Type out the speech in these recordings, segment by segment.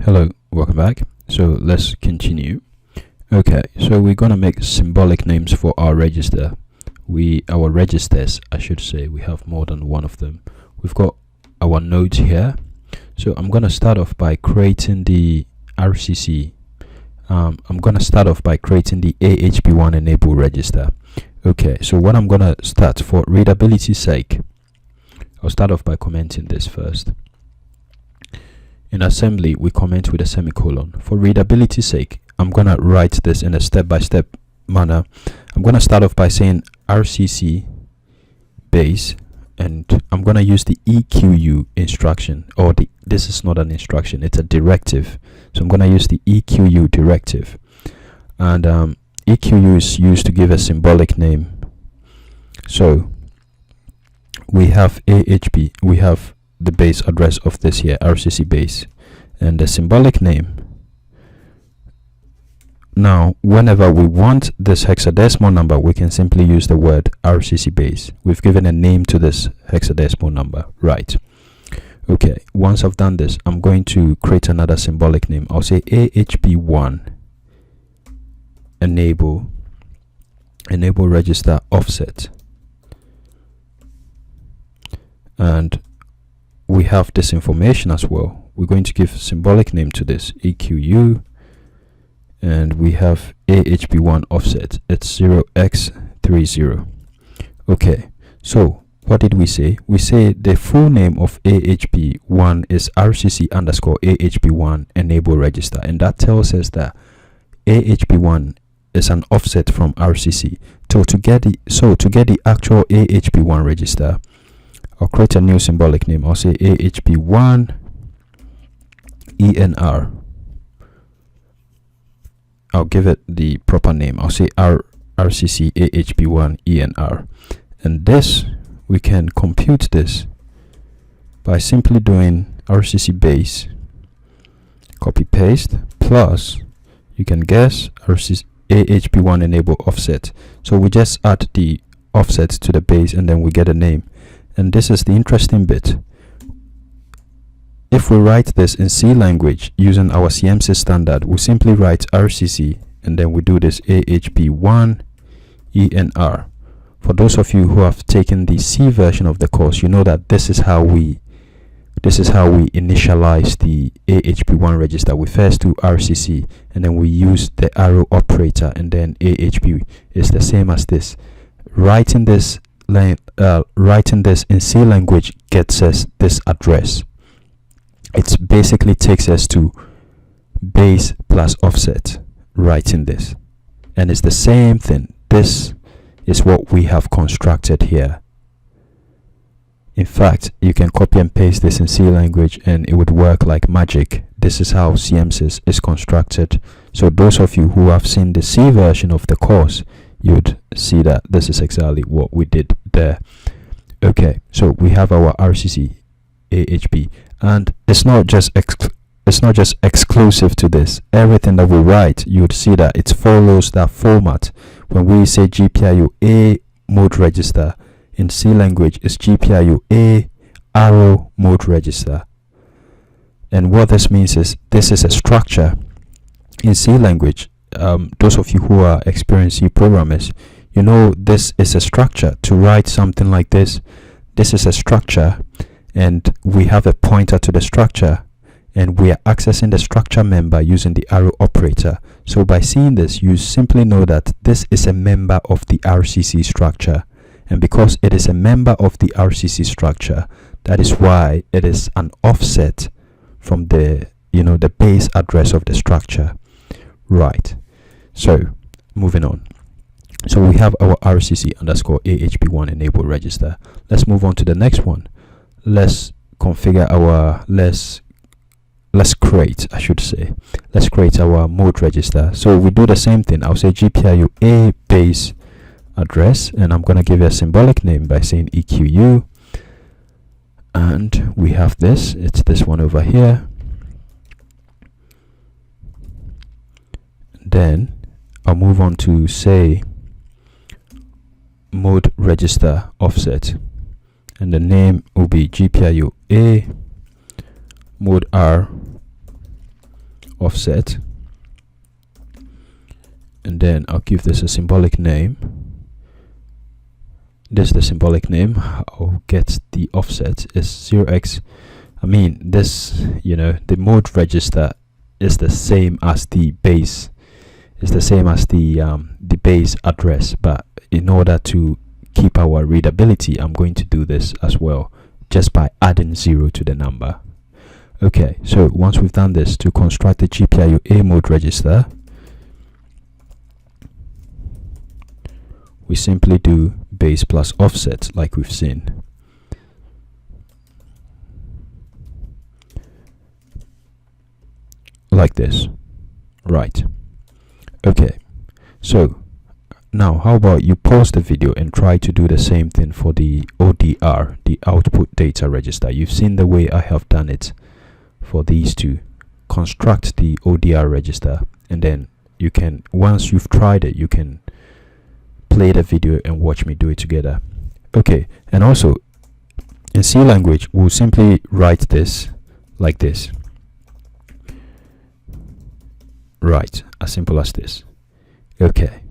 Hello, welcome back. So let's continue. Okay, so we're gonna make symbolic names for our register. Our registers, I should say, we have more than one of them. We've got our nodes here. So I'm gonna start off by creating the RCC. I'm gonna start off by creating the AHP1 enable register. Okay, so what I'm gonna start for readability sake, I'll start off by commenting this first. In assembly, we comment with a semicolon. For readability sake, I'm gonna write this in a step-by-step manner. I'm gonna start off by saying RCC base, and I'm gonna use the EQU instruction, or this is not an instruction, it's a directive. So I'm gonna use the EQU directive, and EQU is used to give a symbolic name. So we have AHP, we have the base address of this here, RCC base, and the symbolic name. Now whenever we want this hexadecimal number, we can simply use the word RCC base. We've given a name to this hexadecimal number, right? Okay, once I've done this, I'm going to create another symbolic name. I'll say AHP1 enable register offset, and we have this information as well. We're going to give a symbolic name to this, EQU, and we have AHP1 offset. It's 0x30. Okay, so what did we say? We say the full name of AHP1 is RCC_AHP1 enable register, and that tells us that AHP1 is an offset from RCC. So to get the actual AHP1 register, I'll create a new symbolic name. I'll say AHP1 ENR. I'll give it the proper name. I'll say RCC AHP1 ENR. And this, we can compute this by simply doing RCC base, copy paste, plus, you can guess, RCC AHP1 enable offset. So we just add the offset to the base and then we get a name. And this is the interesting bit. If we write this in C language using our CMC standard, we simply write RCC and then we do this AHP1 ENR. For those of you who have taken the C version of the course, you know that this is how we initialize the AHP1 register. We first do RCC and then we use the arrow operator, and then AHP is the same as this. Writing this in C language gets us this address. It basically takes us to base plus offset, writing this, and it's the same thing. This is what we have constructed here. In fact, you can copy and paste this in C language and it would work like magic. This is how CMSIS is constructed. So those of you who have seen the C version of the course, you'd see that this is exactly what we did there. Okay, so we have our RCC AHP, and it's not just exclusive to this. Everything that we write, you'd see that it follows that format. When we say GPIO A mode register in C language, is GPIO A arrow mode register. And what this means is this is a structure in C language. Those of you who are experienced C programmers, you know this is a structure. To write something like this, this is a structure, and we have a pointer to the structure, and we are accessing the structure member using the arrow operator. So by seeing this, you simply know that this is a member of the RCC structure, and because it is a member of the RCC structure, that is why it is an offset from the base address of the structure. Right, so moving on. So we have our RCC_AHP1 enable register. Let's move on to the next one. Let's configure our let's create our mode register. So we do the same thing. I'll say GPIO A base address, and I'm gonna give it a symbolic name by saying EQU, and we have this, it's this one over here. Then I'll move on to say mode register offset, and the name will be GPIO A mode R offset, and then I'll give this a symbolic name. This is the symbolic name. I'll get the offset is 0x. I mean, this, you know, the mode register is the same as the base. It's the same as the base address, but in order to keep our readability, I'm going to do this as well, just by adding 0 to the number. Okay, so once we've done this, to construct the GPIO A mode register, we simply do base plus offset like we've seen. Like this. Right. Okay, so now how about you pause the video and try to do the same thing for the ODR, the output data register. You've seen the way I have done it for these two. Construct the ODR register, and then you can, once you've tried it, you can play the video and watch me do it together. Okay, and also in C language we'll simply write this like this. Right, as simple as this. Okay.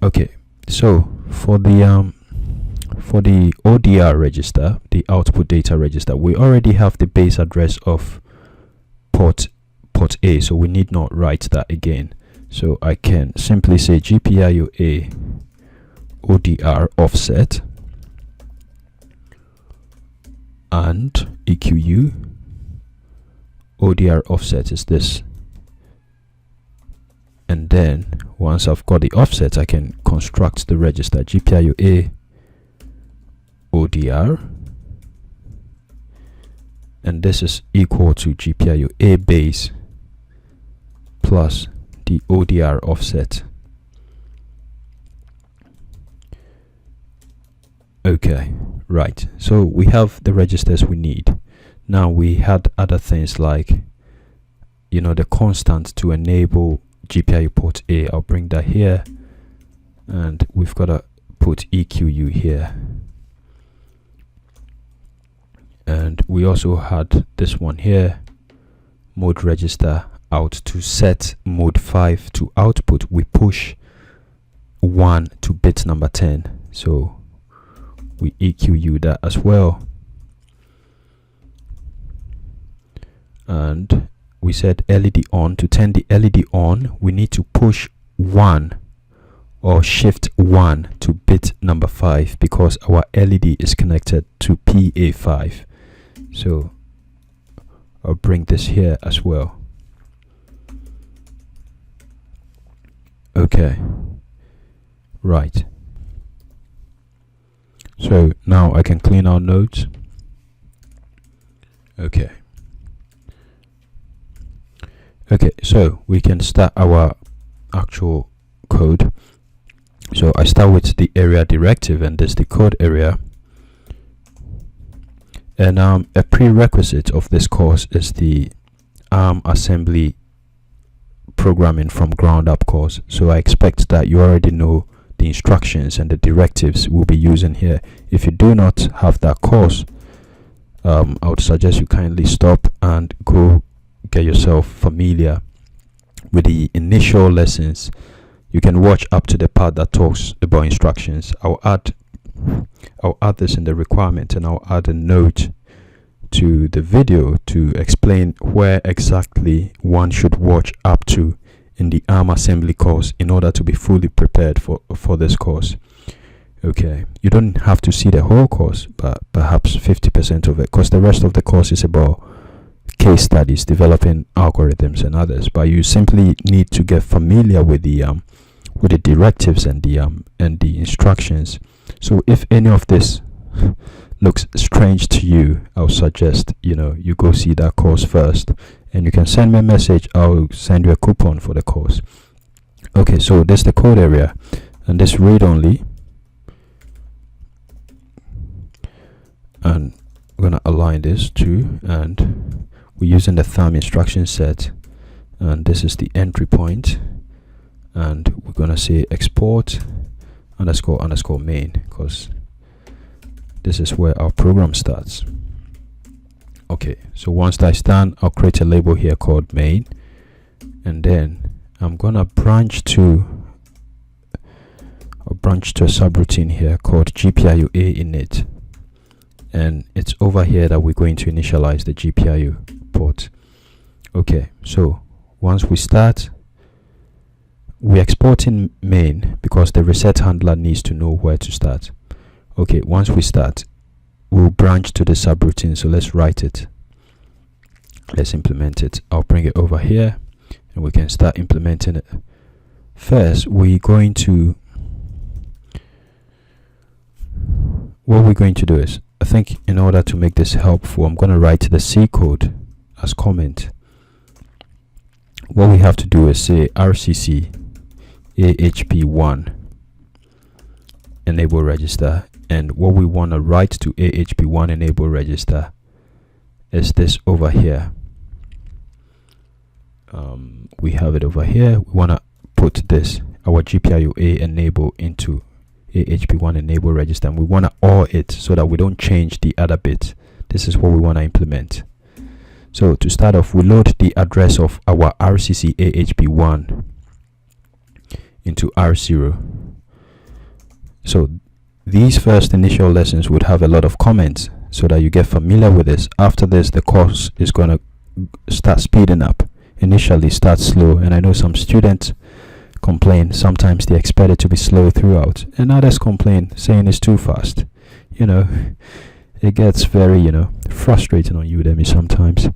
Okay, so for the ODR register, the output data register, we already have the base address of port A, so we need not write that again. So I can simply say GPIO A ODR offset and EQU ODR offset is this. And then once I've got the offset, I can construct the register GPIO A ODR, and this is equal to GPIO A base plus the ODR offset. Okay, right, so we have the registers we need. Now we had other things like, you know, the constant to enable GPIO port A. I'll bring that here, and we've got to put EQU here. And we also had this one here, mode register out. To set mode 5 to output, we push 1 to bit number 10, so we EQU that as well. And we said LED on. To turn the LED on, we need to push 1 or shift 1 to bit number 5, because our LED is connected to PA5. So I'll bring this here as well. Okay, right. So now I can clean our nodes. Okay. Okay, so we can start our actual code. So I start with the area directive, and this is the code area. And a prerequisite of this course is the ARM assembly programming from ground up course. So I expect that you already know the instructions and the directives we'll be using here. If you do not have that course, I would suggest you kindly stop and go get yourself familiar with the initial lessons. You can watch up to the part that talks about instructions. I'll add this in the requirement, and I'll add a note to the video to explain where exactly one should watch up to in the ARM assembly course in order to be fully prepared for this course. Okay, you don't have to see the whole course, but perhaps 50% of it, because the rest of the course is about case studies, developing algorithms and others. But you simply need to get familiar with the directives and the instructions. So if any of this looks strange to you, I'll suggest you go see that course first, and you can send me a message. I'll send you a coupon for the course. Okay, so this is the code area, and this read only, and I'm gonna align this too, and we're using the thumb instruction set, and this is the entry point, and we're gonna say export _ main, because this is where our program starts. Okay, so once that's done, I'll create a label here called main, and then I'm gonna branch to a subroutine here called GPIO A init, and it's over here that we're going to initialize the GPIO port. Okay, so once we start, we're exporting main because the reset handler needs to know where to start. Okay, once we start, we'll branch to the subroutine. So let's write it, let's implement it. I'll bring it over here and we can start implementing it. First, what we're going to do is, I think in order to make this helpful, I'm going to write the C code as comment. What we have to do is say RCC AHP1 enable register, and what we want to write to AHP1 enable register is this over here. We have it over here. We want to put this, our GPIO A enable, into AHP1 enable register, and we want to OR it so that we don't change the other bit. This is what we want to implement. So to start off, we load the address of our RCC AHP1 into R0. So these first initial lessons would have a lot of comments so that you get familiar with this. After this, the course is going to start speeding up. Initially start slow, and I know some students complain sometimes they expect it to be slow throughout, and others complain saying it's too fast. You know, it gets very, you know, frustrating on Udemy sometimes.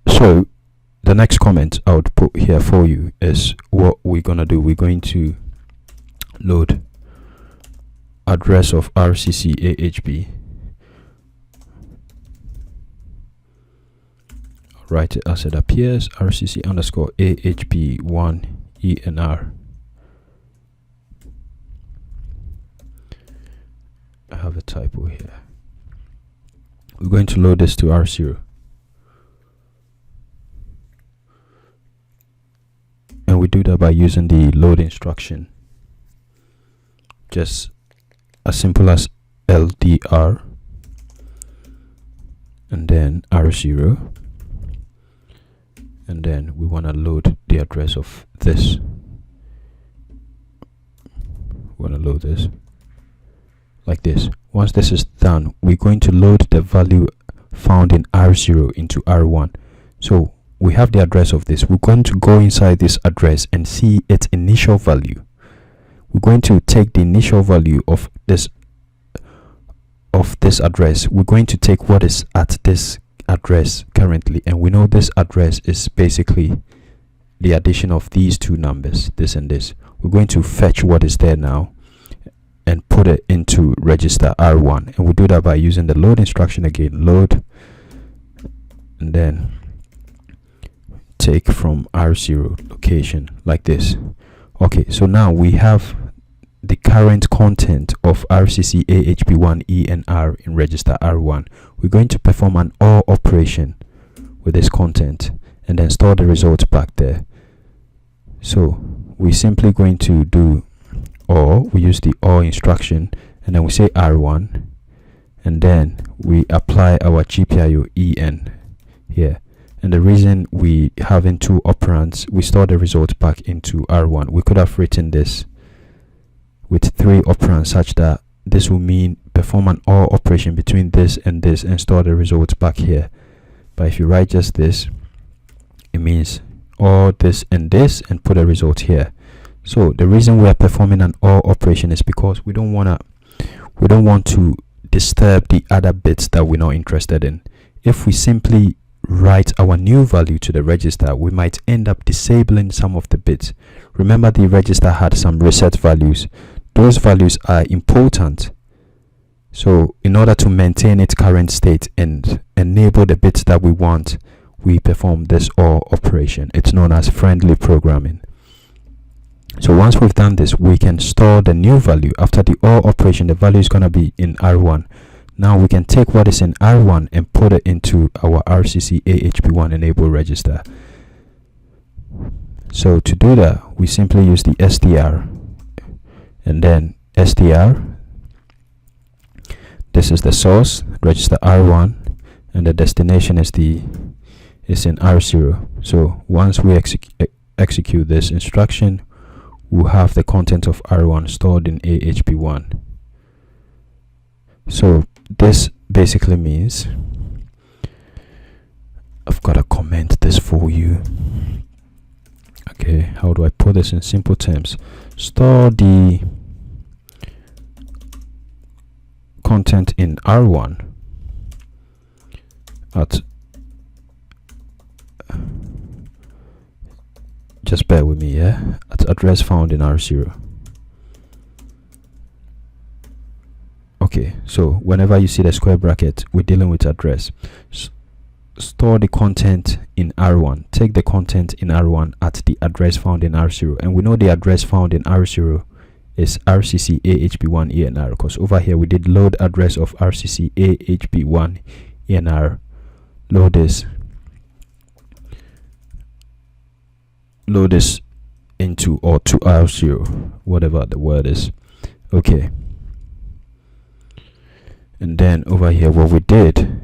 So the next comment I would put here for you is what we're gonna do. We're going to load address of RCC AHP. Write it as it appears, RCC underscore AHP1 ENR. I have a typo here. We're going to load this to R0. And we do that by using the load instruction. Just as simple as LDR and then R0. And then we want to load the address of this. We want to load this like this. Once this is done, we're going to load the value found in R0 into R1. So we have the address of this. We're going to go inside this address and see its initial value. We're going to take the initial value of this address. We're going to take what is at this address currently, and we know this address is basically the addition of these two numbers, this and this. We're going to fetch what is there now and put it into register R1, and we do that by using the load instruction again. Load, and then take from R0 location like this. Okay, so now we have the current content of RCC AHP1 ENR in register R1. We're going to perform an OR operation with this content and then store the results back there. So we're simply going to do OR. We use the OR instruction, and then we say R1, and then we apply our GPIO EN here. And the reason we have in two operands, we store the result back into R1. We could have written this with 3 operands such that this will mean perform an OR operation between this and store the results back here. But if you write just this, it means OR this and put a result here. So the reason we are performing an OR operation is because we don't want to disturb the other bits that we're not interested in. If we simply write our new value to the register, we might end up disabling some of the bits. Remember, the register had some reset values. Those values are important. So in order to maintain its current state and enable the bits that we want, we perform this OR operation. It's known as friendly programming. So once we've done this, we can store the new value. After the OR operation, the value is going to be in R1. Now we can take what is in R1 and put it into our RCC AHP1 enable register. So to do that, we simply use the str and then str. This is the source, register R1, and the destination is in R0. So once we execute this instruction, we'll have the content of R1 stored in AHP1. So this basically means, I've got to comment this for you. Okay, how do I put this in simple terms? Store the content in R1 at, just bear with me, yeah, at address found in R0. Okay, so whenever you see the square bracket, we're dealing with address. Store the content in R1. Take the content in R1 at the address found in R0. And we know the address found in R0 is RCC AHP1 ENR, because over here we did load address of RCC AHP1 ENR. Load this into or to R0, whatever the word is. Okay. And then over here, what we did,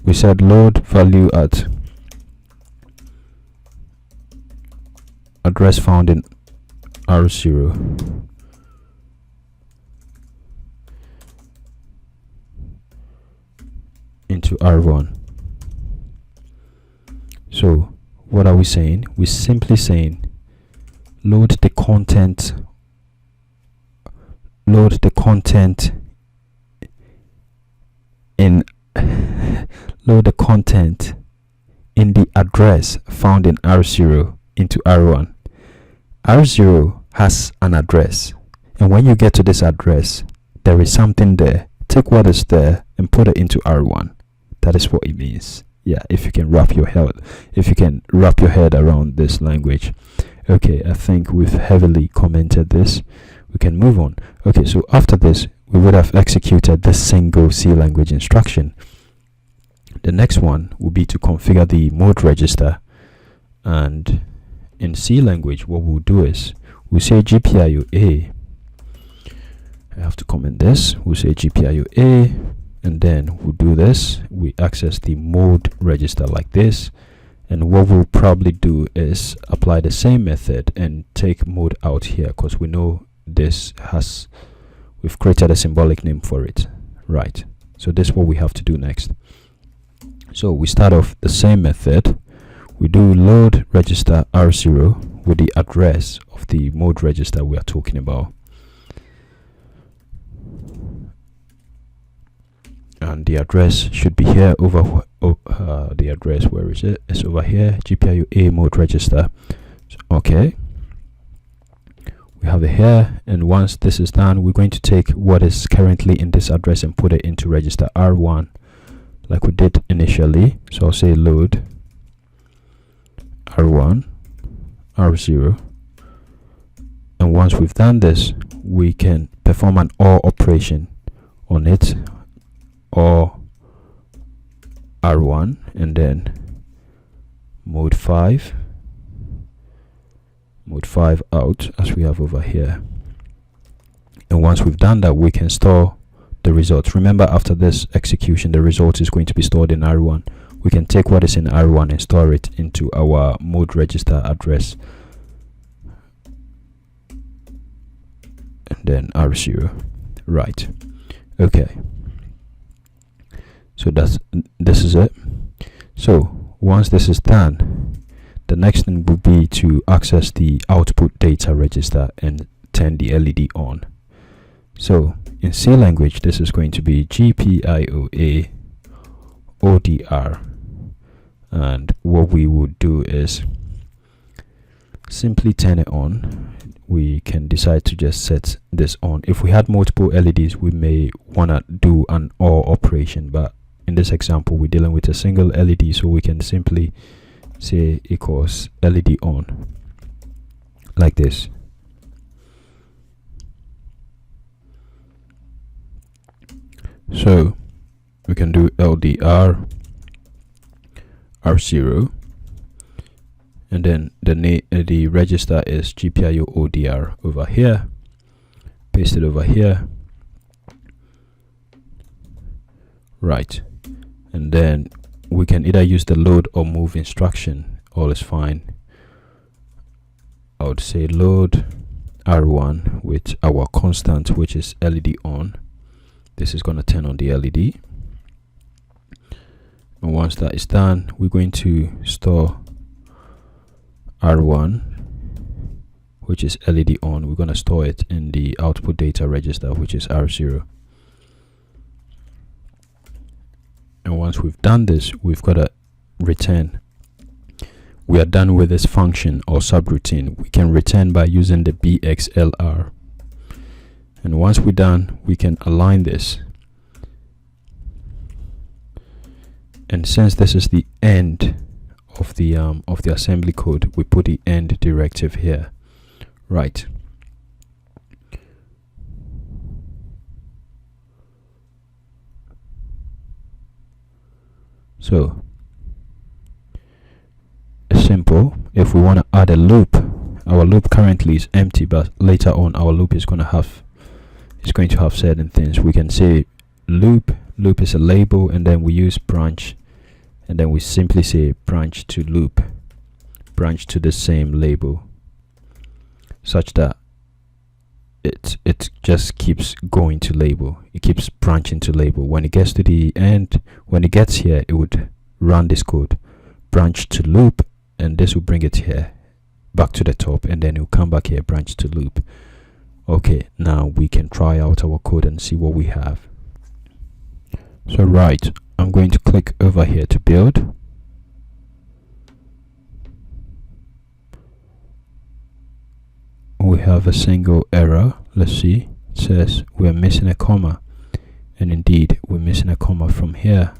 we said load value at address found in R0 into R1. So what are we saying? We're simply saying load the content in load the content in the address found in R0 into R1. R0 has an address, and when you get to this address, there is something there. Take what is there and put it into R1. That is what it means. Yeah, if you can wrap your head around this language. Okay, I think we've heavily commented this. We can move on. Okay, so after this, we would have executed this single C language instruction. The next one will be to configure the mode register. And in C language, what we'll do is we'll say GPIO A. I have to comment this. We'll say GPIO A, and then we'll do this. We access the mode register like this. And what we'll probably do is apply the same method and take mode out here, because we know we've created a symbolic name for it, right? So this is what we have to do next. So we start off the same method. We do load register R0 with the address of the mode register we are talking about. And the address should be here over the address, where is it? It's over here, GPIO A mode register. So, okay, we have it here, and once this is done, we're going to take what is currently in this address and put it into register R1 like we did initially. So I'll say load R1 R0, and once we've done this, we can perform an OR operation on it, or R1, and then mode 5 out, as we have over here. And once we've done that, we can store the results. Remember, after this execution, the result is going to be stored in R1. We can take what is in R1 and store it into our mode register address, and then R0, right? Okay, so this is it. So once this is done, the next thing will be to access the output data register and turn the LED on. So in C language, this is going to be GPIO A ODR, and what we would do is simply turn it on. We can decide to just set this on. If we had multiple LEDs, we may want to do an OR operation, but in this example, we're dealing with a single LED, so we can simply say equals LED on, like this. So we can do LDR R0, and then the register is GPIO ODR over here. Paste it over here, right? And then we can either use the load or move instruction. All is fine. I would say load R1 with our constant, which is LED on. This is going to turn on the LED. And once that is done, we're going to store R1, which is LED on. We're going to store it in the output data register, which is R0. And once we've done this, we've got to return. We are done with this function or subroutine. We can return by using the BXLR. And once we're done, we can align this. And since this is the end of the assembly code, we put the end directive here, right? So simple. If we want to add a loop, our loop currently is empty, but later on our loop is going to have certain things. We can say loop is a label, and then we use branch, and then we simply say branch to loop, branch to the same label, such that it just keeps going to label. It keeps branching to label. When it gets to the end, when it gets here, it would run this code, branch to loop, and this will bring it here back to the top, and then it will come back here, branch to loop. Okay, now we can try out our code and see what we have. So right, I'm going to click over here to build. We have a single error. Let's see. It says we're missing a comma, and indeed we're missing a comma from here.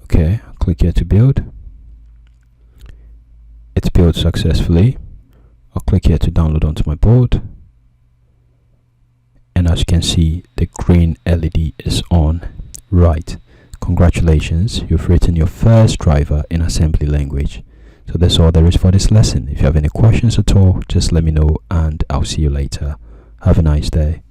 Okay, click here to build. It's built successfully. I'll click here to download onto my board, and as you can see, the green LED is on. Right, congratulations, you've written your first driver in assembly language. So that's all there is for this lesson. If you have any questions at all, just let me know, and I'll see you later. Have a nice day.